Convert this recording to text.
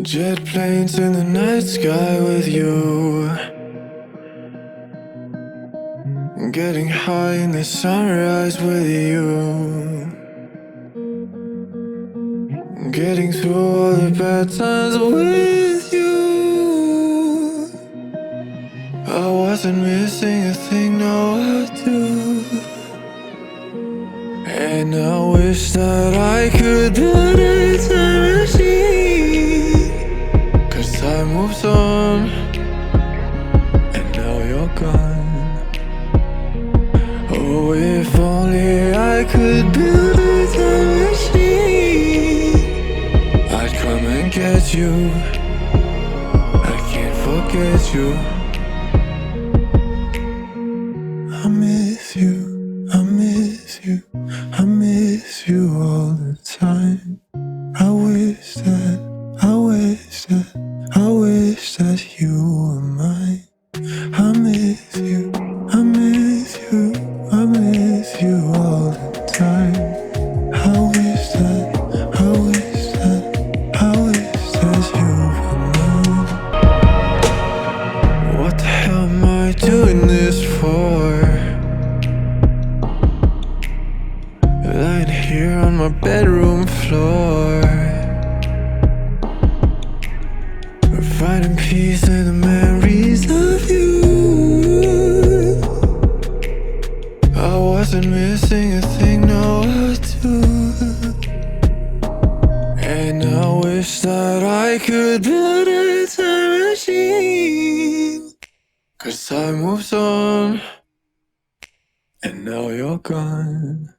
Jet planes in the night sky with you, getting high in the sunrise with you, getting through all the bad times with you. I wasn't missing a thing, now I do. And I wish that I could build a time machine, 'cause time moves on, and now you're gone. Oh, if only I could build a time machine, I'd come and get you. I can't forget you. I miss you, I miss you, I miss you all the time. I wish that, I wish that, I wish that you were mine. I miss you, I miss you, I miss you all the time. I wish that, I wish that, I wish that you were mine. What the hell am I doing this for? Lying here on my bedroom floor, finding peace in the memories of you. I wasn't missing a thing, now I do. And I wish that I could build a time machine, 'cause time moves on, and now you're gone.